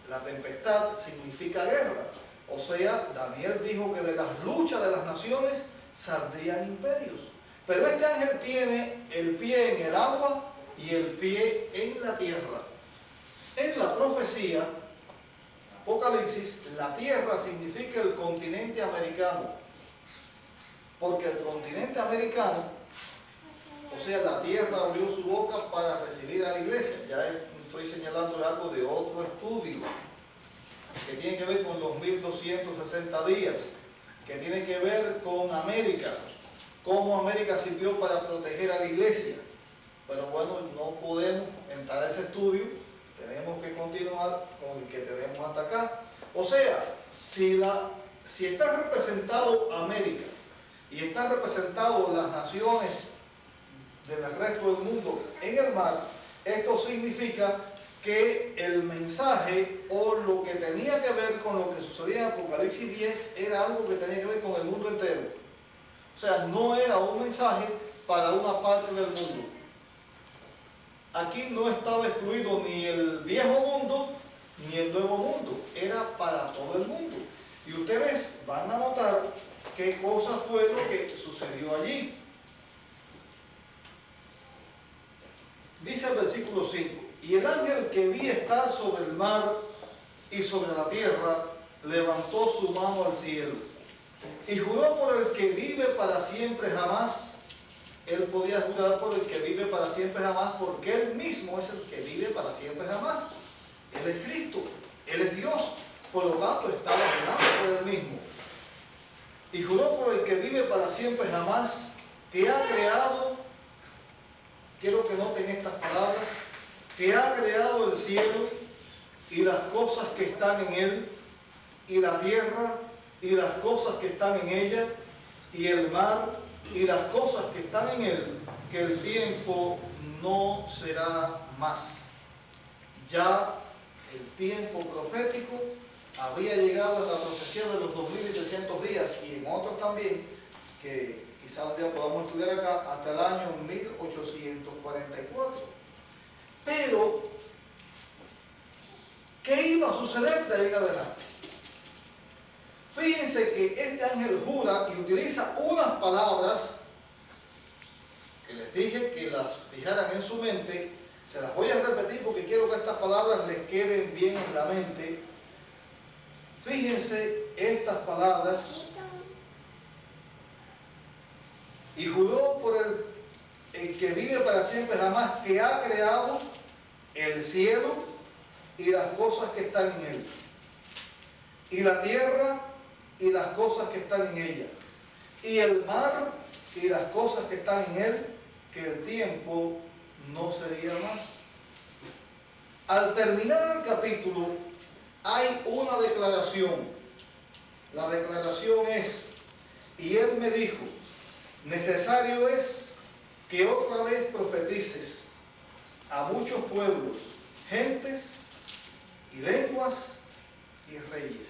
la tempestad significa guerra. O sea, Daniel dijo que de las luchas de las naciones saldrían imperios. Pero este ángel tiene el pie en el agua y el pie en la tierra. En la profecía, Apocalipsis, la tierra significa el continente americano. Porque el continente americano, o sea, la tierra abrió su boca para recibir a la iglesia. Ya estoy señalando algo de otro estudio que tiene que ver con los 1260 días, que tiene que ver con América, cómo América sirvió para proteger a la iglesia. Pero bueno, no podemos entrar a ese estudio, tenemos que continuar con el que tenemos hasta acá. O sea, si está representado América y está representado las naciones del resto del mundo en el mar, esto significa que el mensaje o lo que tenía que ver con lo que sucedía en Apocalipsis 10 era algo que tenía que ver con el mundo entero. O sea, no era un mensaje para una parte del mundo. Aquí no estaba excluido ni el viejo mundo ni el nuevo mundo, era para todo el mundo. Y ustedes van a notar qué cosa fue lo que sucedió allí. Dice el versículo 5: y el ángel que vi estar sobre el mar y sobre la tierra levantó su mano al cielo y juró por el que vive para siempre jamás. Él podía jurar por el que vive para siempre jamás, porque Él mismo es el que vive para siempre jamás. Él es Cristo, Él es Dios, por lo tanto estaba jurando por Él mismo. Y juró por el que vive para siempre jamás, que ha creado, quiero que noten estas palabras, que ha creado el cielo y las cosas que están en él, y la tierra y las cosas que están en ella, y el mar y las cosas que están en él, que el tiempo no será más. Ya el tiempo profético había llegado en la profecía de los 2300 días, y en otros también, que quizás un día podamos estudiar acá, hasta el año 1844. Pero, ¿qué iba a suceder de ahí en adelante? Fíjense que este ángel jura y utiliza unas palabras que les dije que las fijaran en su mente. Se las voy a repetir porque quiero que estas palabras les queden bien en la mente. Fíjense estas palabras. Y juró por el que vive para siempre jamás, que ha creado el cielo y las cosas que están en él, y la tierra y las cosas que están en ella, y el mar y las cosas que están en él, que el tiempo no sería más. Al terminar el capítulo hay una declaración. La declaración es: y él me dijo, necesario es que otra vez profetices a muchos pueblos, gentes y lenguas y reyes.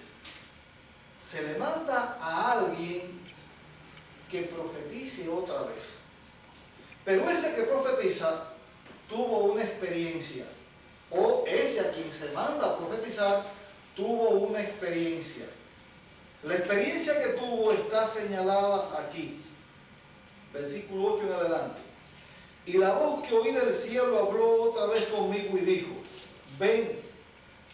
Se le manda a alguien que profetice otra vez. Pero ese que profetiza tuvo una experiencia, o ese a quien se manda a profetizar tuvo una experiencia. La experiencia que tuvo está señalada aquí, versículo 8 en adelante. Y la voz que oí del cielo habló otra vez conmigo y dijo: ven,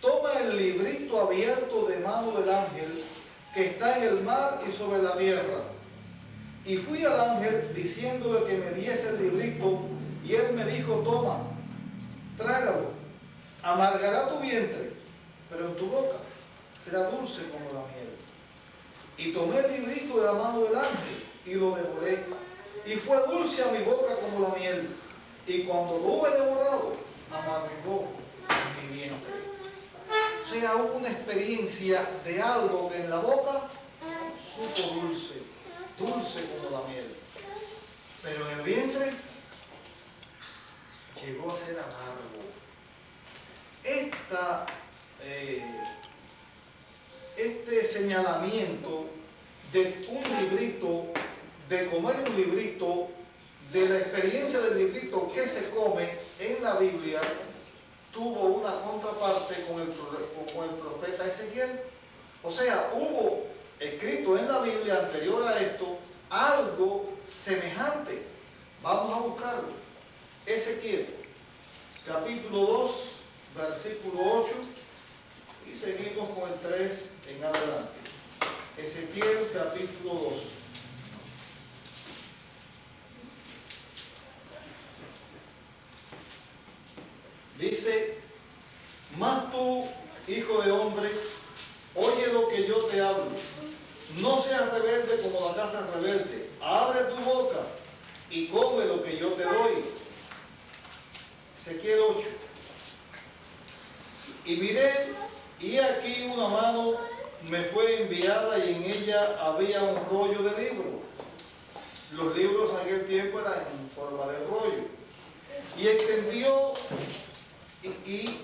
toma el librito abierto de mano del ángel que está en el mar y sobre la tierra. Y fui al ángel diciéndole que me diese el librito, y él me dijo: toma, trágalo, amargará tu vientre, pero en tu boca será dulce como la miel. Y tomé el librito de la mano del ángel y lo devoré, y fue dulce a mi boca como la miel, y cuando lo hube devorado, amargó mi vientre. O sea, hubo una experiencia de algo que en la boca supo dulce, dulce como la miel, pero en el vientre llegó a ser amargo. Este señalamiento de un librito, de comer un librito, de la experiencia del librito que se come en la Biblia, tuvo una contraparte con el Biblia anterior a esto algo semejante. Vamos a buscarlo. Ezequiel, capítulo 2, versículo 8, y seguimos con el 3 en adelante. Ezequiel, capítulo 2. Dice: mas tú, hijo de hombre, oye lo que yo te hablo. No seas rebelde como la casa rebelde. Abre tu boca y come lo que yo te doy. Ezequiel 8. Y miré, y aquí una mano me fue enviada, y en ella había un rollo de libro. Los libros en aquel tiempo eran en forma de rollo. Y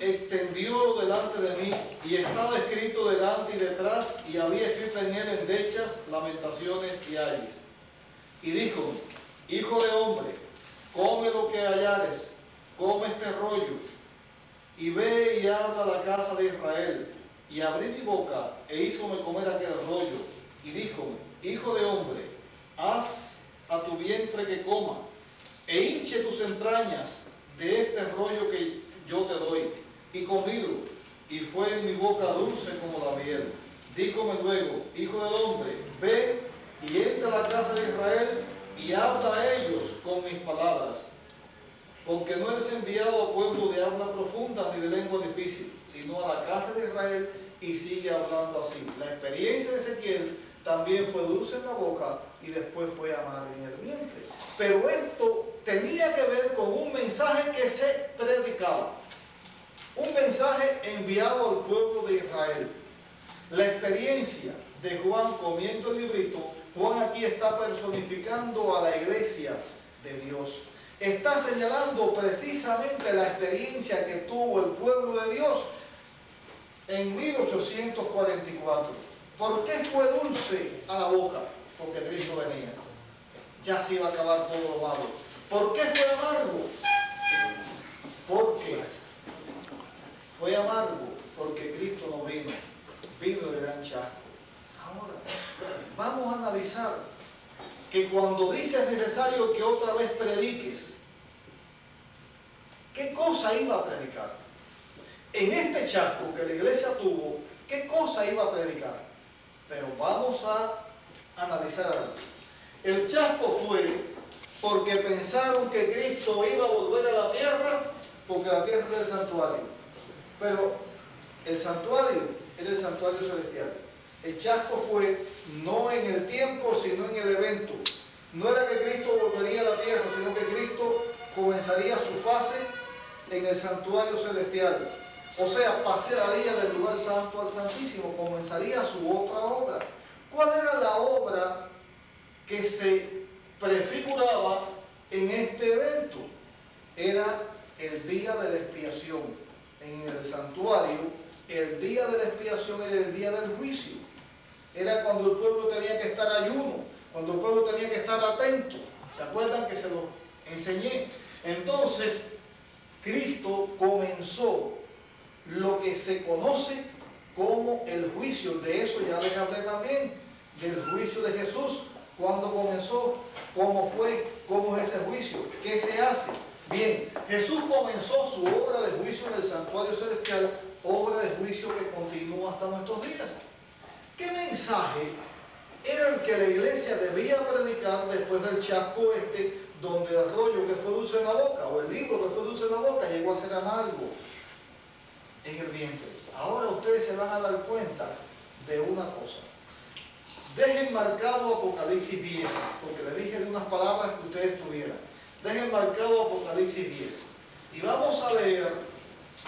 extendiólo delante de mí, y estaba escrito delante y detrás, y había escrito en él endechas, lamentaciones y ayes. Y dijo: hijo de hombre, come lo que hallares, come este rollo, y ve y habla a la casa de Israel. Y abrí mi boca, e hízome comer aquel rollo, y díjome: hijo de hombre, haz a tu vientre que coma, e hinche tus entrañas de este rollo que yo te doy. Y comílo, y fue en mi boca dulce como la miel. Díjome luego: hijo del hombre, ve y entra a la casa de Israel, y habla a ellos con mis palabras. Porque no eres enviado a pueblo de habla profunda ni de lengua difícil, sino a la casa de Israel. Y sigue hablando así. La experiencia de Ezequiel también fue dulce en la boca, y después fue amarga en el vientre. Pero esto tenía que ver con un mensaje que se predicaba. Un mensaje enviado al pueblo de Israel. La experiencia de Juan comiendo el librito, Juan aquí está personificando a la iglesia de Dios. Está señalando precisamente la experiencia que tuvo el pueblo de Dios en 1844. ¿Por qué fue dulce a la boca? Porque Cristo venía. Ya se iba a acabar todo lo malo. ¿Por qué fue amargo? Porque fue amargo porque Cristo no vino. Vino el gran chasco. Ahora, vamos a analizar que cuando dice es necesario que otra vez prediques, ¿qué cosa iba a predicar? En este chasco que la iglesia tuvo, ¿qué cosa iba a predicar? Pero vamos a analizar algo. El chasco fue porque pensaron que Cristo iba a volver a la tierra, porque la tierra era el santuario. Pero el santuario era el santuario celestial. El chasco fue no en el tiempo, sino en el evento. No era que Cristo volvería a la tierra, sino que Cristo comenzaría su fase en el santuario celestial. O sea, pasaría del lugar santo al santísimo, comenzaría su otra obra. ¿Cuál era la obra que se prefiguraba en este evento? Era el día de la expiación. En el santuario, el día de la expiación era el día del juicio. Era cuando el pueblo tenía que estar ayuno, cuando el pueblo tenía que estar atento. ¿Se acuerdan que se lo enseñé? Entonces, Cristo comenzó lo que se conoce como el juicio. De eso ya les hablé también, del juicio de Jesús. ¿Cuándo comenzó? ¿Cómo fue? ¿Cómo es ese juicio? ¿Qué se hace? Bien, Jesús comenzó su obra de juicio en el santuario celestial, obra de juicio que continúa hasta nuestros días. ¿Qué mensaje era el que la iglesia debía predicar después del chasco donde el rollo que fue dulce en la boca, o el libro que fue dulce en la boca, llegó a ser amargo en el vientre? Ahora ustedes se van a dar cuenta de una cosa. Dejen marcado Apocalipsis 10, porque les dije de unas palabras que ustedes tuvieran. Dejen marcado Apocalipsis 10. Y vamos a leer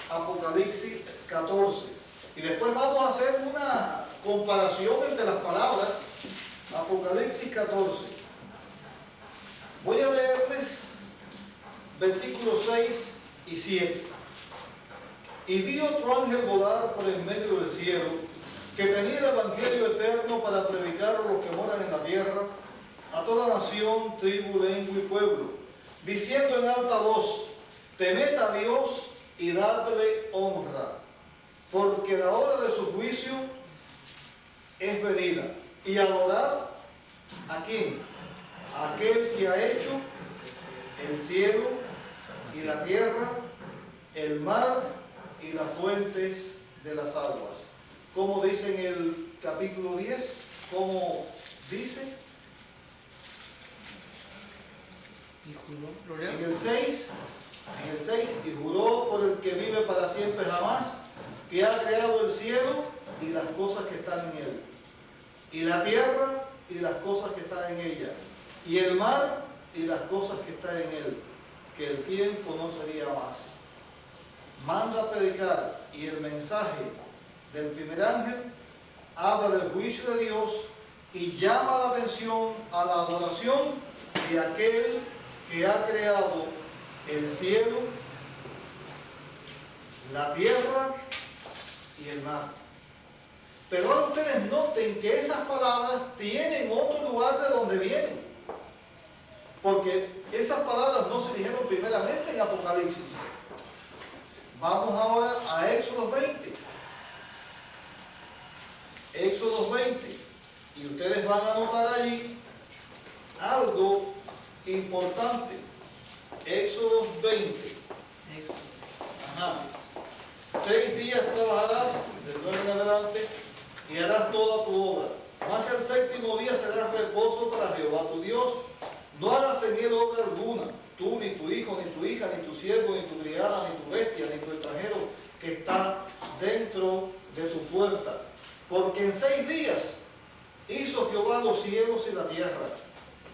Apocalipsis 14. Y después vamos a hacer una comparación entre las palabras. Apocalipsis 14. Voy a leerles versículos 6 y 7. Y vi otro ángel volar por el medio del cielo, que tenía el evangelio eterno para predicar a los que moran en la tierra, a toda nación, tribu, lengua y pueblo, diciendo en alta voz: temed a Dios y dadle honra, porque la hora de su juicio es venida. y adorar ¿a quién? A aquel que ha hecho el cielo y la tierra, el mar y las fuentes de las aguas. Como dice en el capítulo 10, como dice en el 6, y juró por el que vive para siempre jamás, que ha creado el cielo y las cosas que están en él, y la tierra y las cosas que están en ella, y el mar y las cosas que están en él, que el tiempo no sería más. Manda a predicar, y el mensaje del primer ángel habla del juicio de Dios y llama la atención a la adoración de aquel que ha creado el cielo, la tierra y el mar. Pero ahora ustedes noten que esas palabras tienen otro lugar de donde vienen, porque esas palabras no se dijeron primeramente en Apocalipsis. Vamos ahora a Éxodo 20. Éxodo 20. Y ustedes van a notar allí algo importante. Éxodo 20. Ajá. 6 días trabajarás, de 9 en adelante, y harás toda tu obra. Mas el 7º día será reposo para Jehová tu Dios. No hagas en él obra alguna, tú, ni tu hijo, ni tu hija, ni tu siervo, ni tu criada, ni tu bestia, ni tu extranjero que está dentro de su puerta. Porque en 6 días hizo Jehová los cielos y la tierra,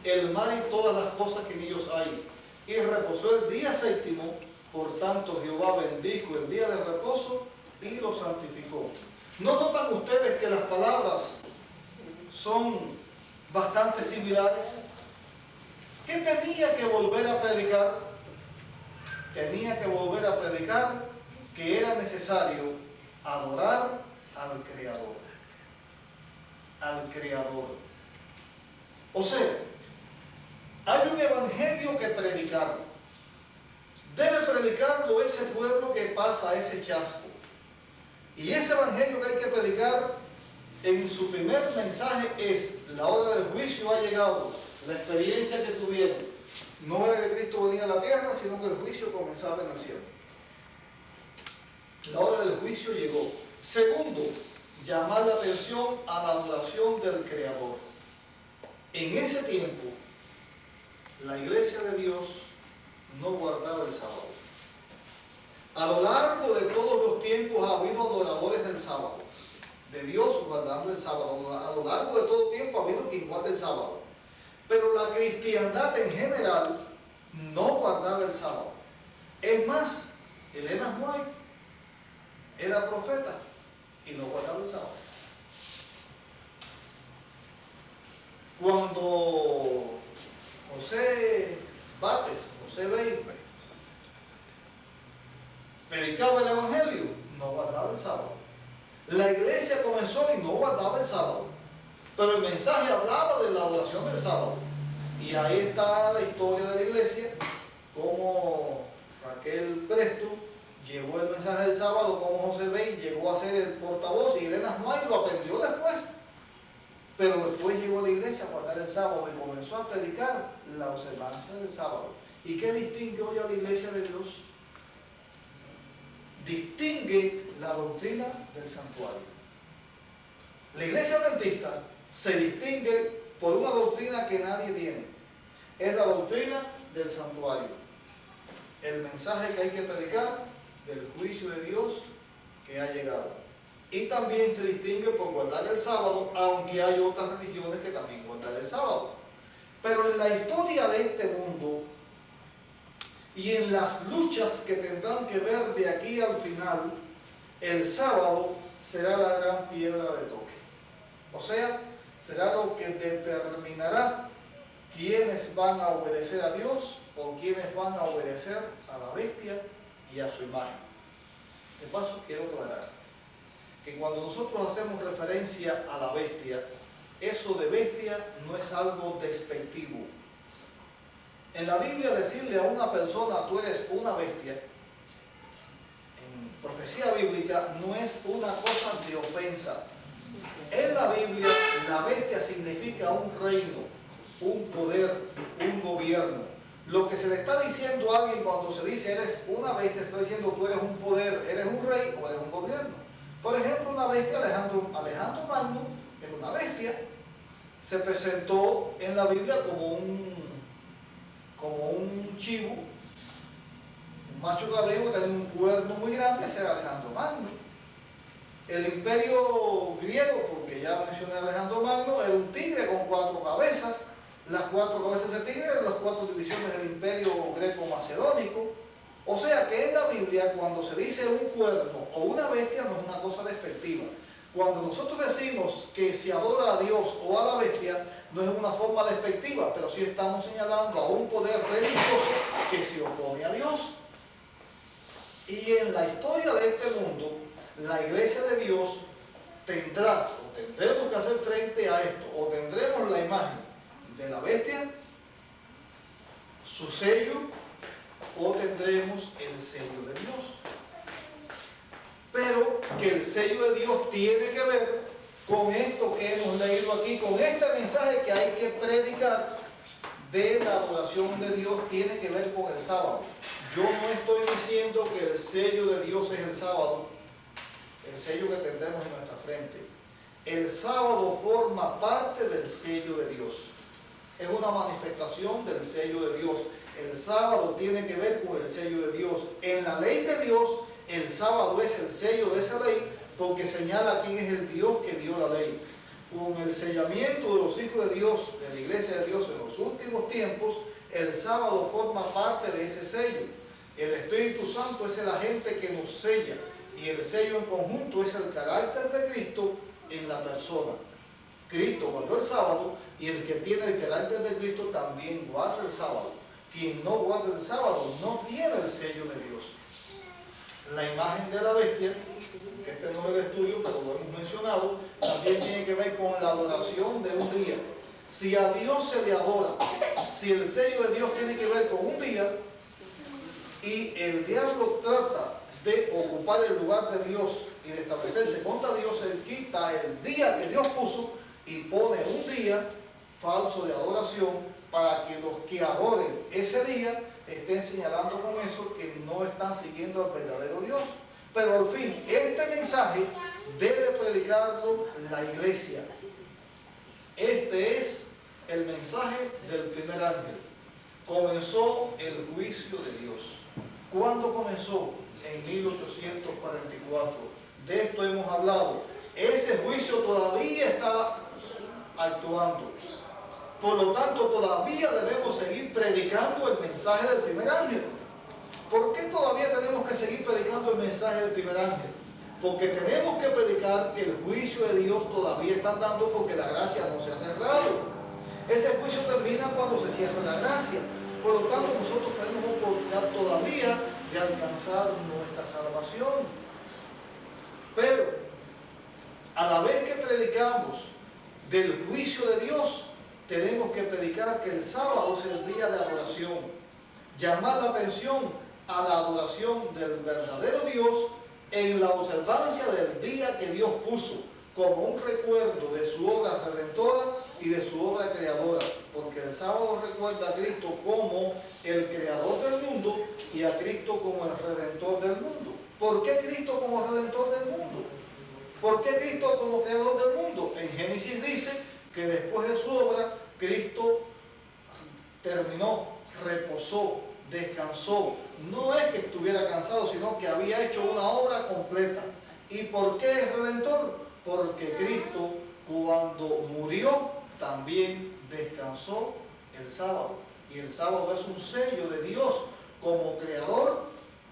el mar y todas las cosas que en ellos hay. Y reposó el día 7º, por tanto Jehová bendijo el día de reposo y lo santificó. ¿No notan ustedes que las palabras son bastante similares? ¿Qué tenía que volver a predicar? Tenía que volver a predicar que era necesario adorar al Creador. Al Creador. O sea, hay un evangelio que predicar. Debe predicarlo ese pueblo que pasa ese chasco. Y ese evangelio que hay que predicar en su primer mensaje es: la hora del juicio ha llegado. La experiencia que tuvieron no era que Cristo venía a la tierra, sino que el juicio comenzaba en el cielo. La hora del juicio llegó. Segundo, llamar la atención a la adoración del Creador. En ese tiempo, la iglesia de Dios no guardaba el sábado. A lo largo de todos los tiempos ha habido adoradores del sábado, de Dios guardando el sábado. A lo largo de todo tiempo ha habido quien guarda el sábado. Pero la cristiandad en general no guardaba el sábado. Es más, Elena White era profeta y no guardaba el sábado. Cuando José Bey predicaba el evangelio, no guardaba el sábado. La iglesia comenzó y no guardaba el sábado, pero el mensaje hablaba de la adoración del sábado. Y ahí está la historia de la iglesia, como Raquel Presto llevó el mensaje del sábado, como José Bey llegó a ser el portavoz, y Elena White lo aprendió después. Pero después llegó a la iglesia a guardar el sábado y comenzó a predicar la observancia del sábado. ¿Y qué distingue hoy a la iglesia de Dios? Distingue la doctrina del santuario. La iglesia adventista se distingue por una doctrina que nadie tiene. Es la doctrina del santuario. El mensaje que hay que predicar del juicio de Dios que ha llegado. Y también se distingue por guardar el sábado, aunque hay otras religiones que también guardan el sábado. Pero en la historia de este mundo y en las luchas que tendrán que ver de aquí al final, el sábado será la gran piedra de toque. O sea, será lo que determinará quiénes van a obedecer a Dios o quiénes van a obedecer a la bestia y a su imagen. De paso, quiero aclarar que cuando nosotros hacemos referencia a la bestia, eso de bestia no es algo despectivo. En la Biblia decirle a una persona, tú eres una bestia, en profecía bíblica no es una cosa de ofensa. En la Biblia La bestia significa un reino, un poder, un gobierno. Lo que se le está diciendo a alguien cuando se dice eres una bestia, está diciendo tú eres un poder, eres un rey o eres un gobierno. Por ejemplo, una bestia, Alejandro Magno, era una bestia, se presentó en la Biblia como un chivo, un macho cabrío que tenía un cuerno muy grande, ese era Alejandro Magno. El imperio griego, porque ya mencioné a Alejandro Magno, era un tigre con 4 cabezas. Las 4 cabezas de tigre eran las 4 divisiones del imperio greco-macedónico. O sea que en la Biblia, cuando se dice un cuerno o una bestia, no es una cosa despectiva. Cuando nosotros decimos que se adora a Dios o a la bestia, no es una forma despectiva, pero sí estamos señalando a un poder religioso que se opone a Dios. Y en la historia de este mundo, la iglesia de Dios tendrá o tendremos que hacer frente a esto, o tendremos la imagen de la bestia, su sello, o tendremos el sello de Dios. Pero que el sello de Dios tiene que ver con esto que hemos leído aquí, con este mensaje que hay que predicar de la adoración de Dios, tiene que ver con el sábado. Yo no estoy diciendo que el sello de Dios es el sábado, el sello que tendremos en nuestra frente. El sábado forma parte del sello de Dios. Es una manifestación del sello de Dios. El sábado tiene que ver con el sello de Dios. En la ley de Dios, el sábado es el sello de esa ley porque señala quién es el Dios que dio la ley. Con el sellamiento de los hijos de Dios, de la iglesia de Dios en los últimos tiempos, el sábado forma parte de ese sello. El Espíritu Santo es el agente que nos sella y el sello en conjunto es el carácter de Cristo en la persona. Cristo guardó el sábado y el que tiene el carácter de Cristo también guarda el sábado. Quien no guarda el sábado no tiene el sello de Dios. La imagen de la bestia, que este no es el estudio, pero lo hemos mencionado, también tiene que ver con la adoración de un día. Si a Dios se le adora, si el sello de Dios tiene que ver con un día, y el diablo trata de ocupar el lugar de Dios y de establecerse contra Dios, él quita el día que Dios puso y pone un día falso de adoración para que los que adoren ese día estén señalando con eso que no están siguiendo al verdadero Dios. Pero al fin, este mensaje debe predicarlo la iglesia. Este es el mensaje del primer ángel. Comenzó el juicio de Dios. ¿Cuándo comenzó? En 1844. De esto hemos hablado. Ese juicio todavía está actuando. Por lo tanto, todavía debemos seguir predicando el mensaje del primer ángel. ¿Por qué todavía tenemos que seguir predicando el mensaje del primer ángel? Porque tenemos que predicar que el juicio de Dios todavía está andando porque la gracia no se ha cerrado. Ese juicio termina cuando se cierra la gracia. Por lo tanto, nosotros tenemos oportunidad todavía de alcanzar nuestra salvación. Pero, a la vez que predicamos del juicio de Dios, tenemos que predicar que el sábado es el día de adoración. Llamar la atención a la adoración del verdadero Dios en la observancia del día que Dios puso como un recuerdo de su obra redentora y de su obra creadora, porque el sábado recuerda a Cristo como el creador del mundo y a Cristo como el redentor del mundo. ¿Por qué Cristo como redentor del mundo? ¿Por qué Cristo como creador del mundo? En Génesis dice que después de su obra, Cristo terminó, reposó, descansó. No es que estuviera cansado, sino que había hecho una obra completa. ¿Y por qué es redentor? Porque Cristo, cuando murió, también descansó el sábado. Y el sábado es un sello de Dios como creador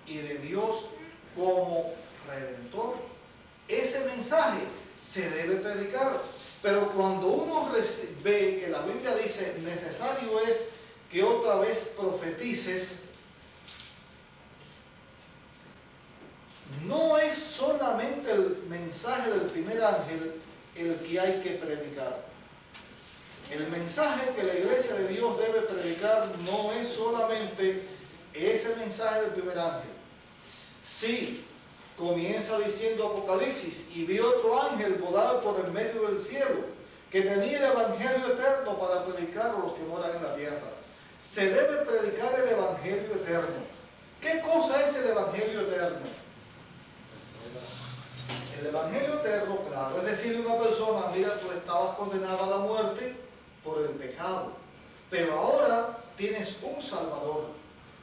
y de Dios como redentor. Ese mensaje se debe predicar. Pero cuando uno ve que la Biblia dice necesario es que otra vez profetices, no es solamente el mensaje del primer ángel el que hay que predicar. El mensaje que la iglesia de Dios debe predicar no es solamente ese mensaje del primer ángel. Sí, comienza diciendo Apocalipsis, y vi otro ángel volar por el medio del cielo, que tenía el Evangelio eterno para predicar a los que moran en la tierra. Se debe predicar el Evangelio eterno. ¿Qué cosa es el Evangelio eterno? El Evangelio eterno, claro, es decirle a una persona, mira, tú estabas condenado a la muerte por el pecado, pero ahora tienes un Salvador.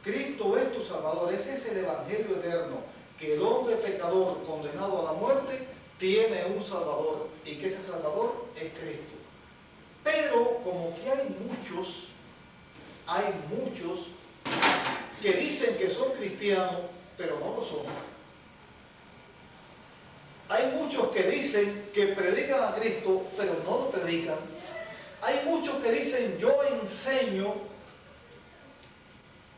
Cristo es tu Salvador. Ese es el Evangelio eterno, que el hombre pecador condenado a la muerte tiene un Salvador, y que ese Salvador es Cristo. Pero como que hay muchos que dicen que son cristianos, pero no lo son. Hay muchos que dicen que predican a Cristo, pero no lo predican. Hay muchos que dicen, yo enseño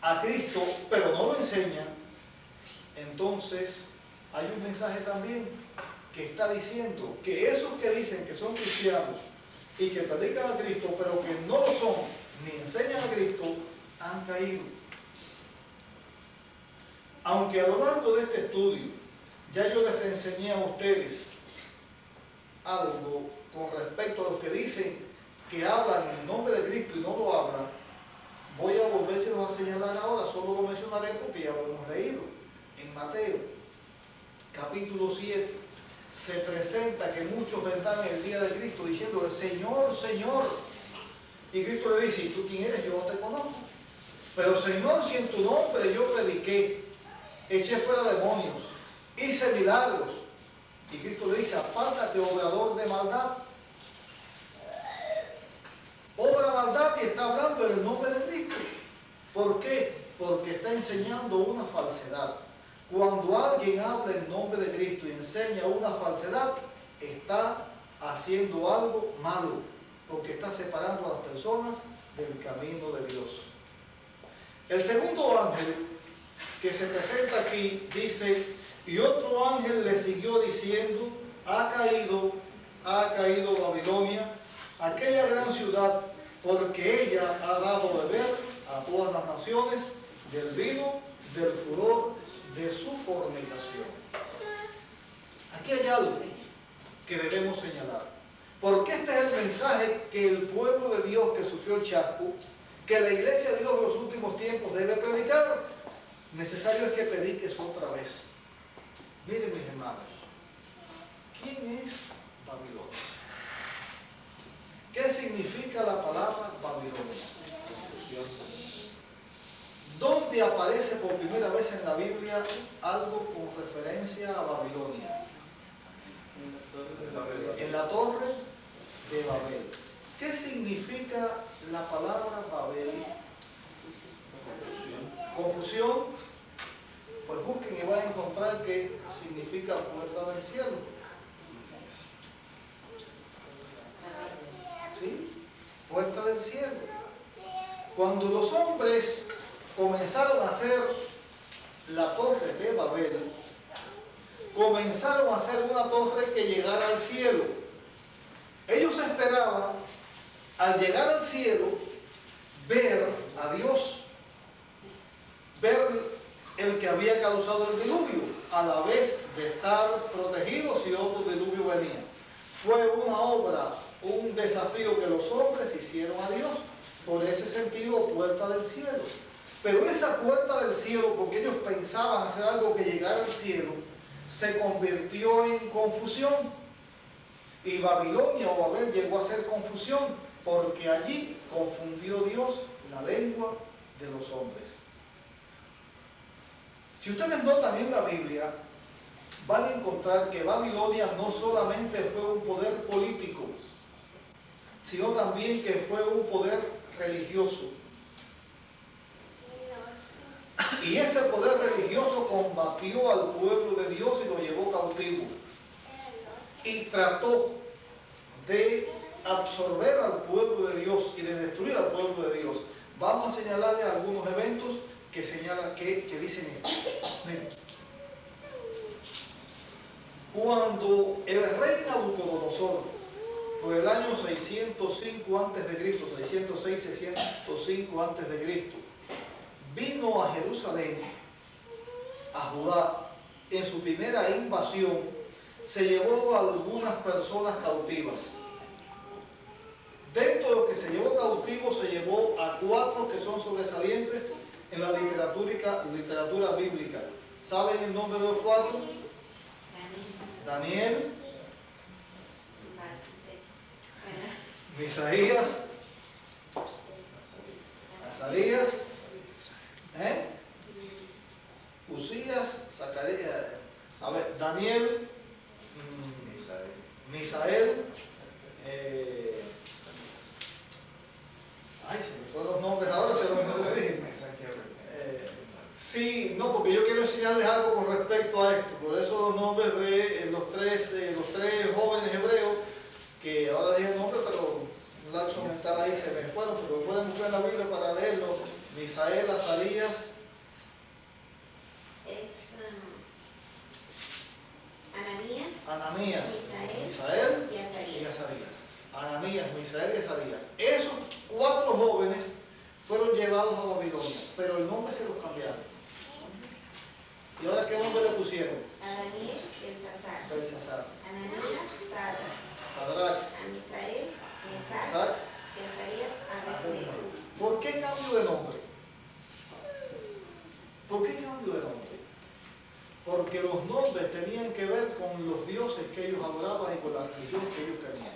a Cristo, pero no lo enseñan. Entonces, hay un mensaje también que está diciendo que esos que dicen que son cristianos y que predican a Cristo, pero que no lo son, ni enseñan a Cristo, han caído. Aunque a lo largo de este estudio ya yo les enseñé a ustedes algo con respecto a los que dicen que hablan en nombre de Cristo y no lo hablan, voy a volvérselos a señalar ahora, solo lo mencionaré porque ya lo hemos leído. En Mateo, capítulo 7, se presenta que muchos vendrán el día de Cristo diciéndole, Señor, Señor. Y Cristo le dice, ¿y tú quién eres? Yo no te conozco. Pero Señor, si en tu nombre yo prediqué, eché fuera demonios, hice milagros. Y Cristo le dice, apártate, obrador de maldad. Obra maldad y está hablando en el nombre de Cristo. ¿Por qué? Porque está enseñando una falsedad. Cuando alguien habla en nombre de Cristo y enseña una falsedad, está haciendo algo malo, porque está separando a las personas del camino de Dios. El segundo ángel que se presenta aquí dice, y otro ángel le siguió diciendo, ha caído Babilonia, aquella gran ciudad, porque ella ha dado de beber a todas las naciones del vino del furor de su fornicación. Aquí hay algo que debemos señalar, porque este es el mensaje que el pueblo de Dios que sufrió el chasco, que la iglesia de Dios de los últimos tiempos debe predicar. Necesario es que prediques otra vez. Miren, mis hermanos, ¿quién es Babilonia? ¿Qué significa la palabra Babilonia? ¿Dónde aparece por primera vez en la Biblia algo con referencia a Babilonia? En la torre de Babel. ¿Qué significa la palabra Babel? Confusión. Pues busquen y van a encontrar que significa puerta del cielo. ¿Sí? Puerta del cielo. Cuando los hombres comenzaron a hacer la torre de Babel, comenzaron a hacer una torre que llegara al cielo. Ellos esperaban, al llegar al cielo, ver a Dios, ver el que había causado el diluvio, a la vez de estar protegidos si otro diluvio venía. Fue una obra, un desafío que los hombres hicieron a Dios. Por ese sentido, puerta del cielo. Pero esa puerta del cielo, porque ellos pensaban hacer algo que llegara al cielo, se convirtió en confusión. Y Babilonia o Babel llegó a ser confusión, porque allí confundió Dios la lengua de los hombres. Si ustedes notan en la Biblia, van a encontrar que Babilonia no solamente fue un poder político, sino también que fue un poder religioso. Y ese poder religioso combatió al pueblo de Dios y lo llevó cautivo. Y trató de absorber al pueblo de Dios y de destruir al pueblo de Dios. Vamos a señalarle algunos eventos que señalan que dicen esto. Miren. Cuando el rey Nabucodonosor, por el año 605 a.C., 606-605 a.C., vino a Jerusalén, a Judá, en su primera invasión, se llevó a algunas personas cautivas. que se llevó cautivo, se llevó a 4 que son sobresalientes en la literatura bíblica. ¿Saben el nombre de los 4? Daniel, Misaías, Azarías, Usías, Zacarías, Daniel, Misael, se me fueron los nombres ahora, se los dije. Sí, no, porque yo quiero enseñarles algo con respecto a esto. Por eso los nombres de los tres jóvenes hebreos, que ahora dije el nombre, pero un lapso mental ahí se me fueron, pero pueden buscar en la Biblia para leerlo. Misael, Azarías. Ananías, Misael y Azarías. Ananías, Misael y Azarías. Esos 4 jóvenes fueron llevados a Babilonia, pero el nombre se los cambiaron. ¿Y ahora qué nombre le pusieron? Daniel, Belsasar. Ananías, Sadrach. Misael, Mesac y Azarías, Abednego. ¿Por qué cambio de nombre? ¿Por qué cambio de nombre? Porque los nombres tenían que ver con los dioses que ellos adoraban y con la religión que ellos tenían.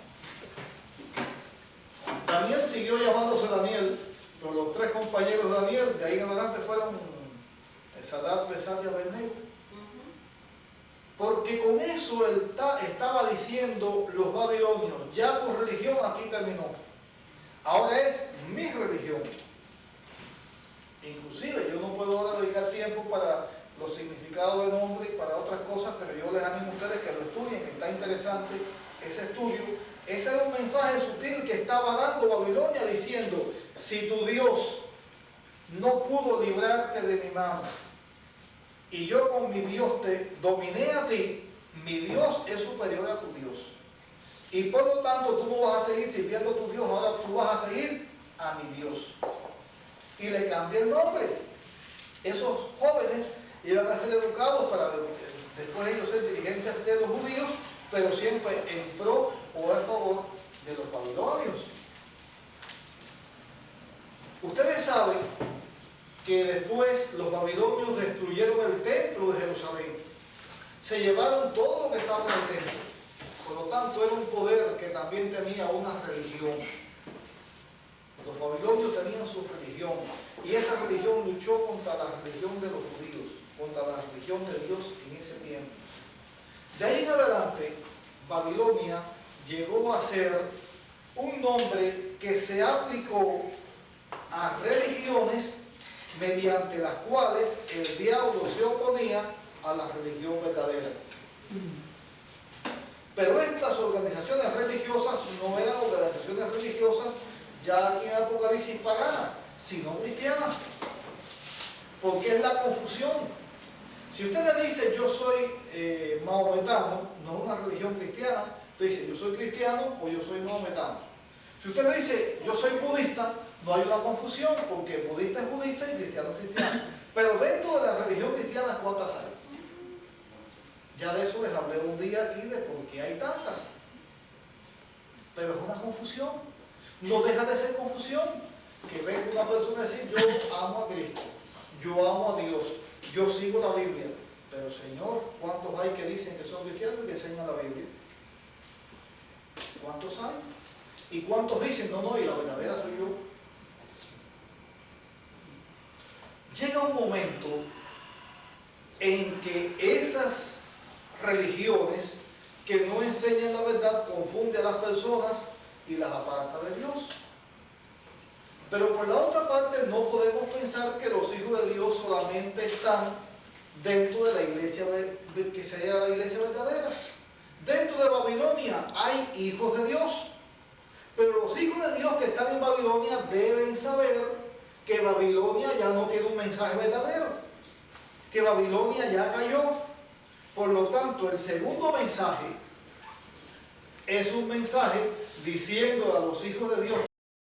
Daniel siguió llamándose Daniel, pero los 3 compañeros de Daniel, de ahí en adelante fueron Sadrach, Mesach y Abednego. Porque con eso él estaba diciendo los babilonios, ya tu religión aquí terminó. Ahora es mi religión. Inclusive yo no puedo ahora dedicar tiempo para los significados de nombre y para otras cosas, pero yo les animo a ustedes que lo estudien, que está interesante ese estudio. Ese era un mensaje sutil que estaba dando Babilonia diciendo, si tu Dios no pudo librarte de mi mano y yo con mi Dios te dominé a ti, mi Dios es superior a tu Dios. Y por lo tanto tú no vas a seguir sirviendo a tu Dios, ahora tú vas a seguir a mi Dios. Y le cambia el nombre. Esos jóvenes iban a ser educados para después ellos ser dirigentes de los judíos, pero siempre en pro o a favor de los babilonios. Ustedes saben que después los babilonios destruyeron el templo de Jerusalén. Se llevaron todo lo que estaba en el templo. Por lo tanto, era un poder que también tenía una religión. Los babilonios tenían su religión y esa religión luchó contra la religión de los judíos, contra la religión de Dios en ese tiempo. De ahí en adelante, Babilonia llegó a ser un nombre que se aplicó a religiones mediante las cuales el diablo se oponía a la religión verdadera. Pero estas organizaciones religiosas no eran organizaciones religiosas ya aquí en Apocalipsis paganas, sino cristianas. Porque es la confusión. Si usted le dice yo soy mahometano, no es una religión cristiana, usted dice yo soy cristiano o yo soy mahometano. Si usted le dice yo soy budista, no hay una confusión porque budista es budista y cristiano es cristiano. Pero dentro de la religión cristiana, ¿cuántas hay? Ya de eso les hablé un día aquí de por qué hay tantas. Pero es una confusión. No deja de ser confusión que venga una persona a decir yo amo a Cristo, yo amo a Dios, yo sigo la Biblia. Pero Señor, ¿cuántos hay que dicen que son cristianos y que enseñan la Biblia? ¿Cuántos hay? ¿Y cuántos dicen no, y la verdadera soy yo? Llega un momento en que esas religiones que no enseñan la verdad confunden a las personas y las aparta de Dios. Pero por la otra parte no podemos pensar que los hijos de Dios solamente están dentro de la iglesia, que sea la iglesia verdadera. Dentro de Babilonia hay hijos de Dios, pero los hijos de Dios que están en Babilonia deben saber que Babilonia ya no tiene un mensaje verdadero, que Babilonia ya cayó. Por lo tanto, el segundo mensaje es un mensaje diciendo a los hijos de Dios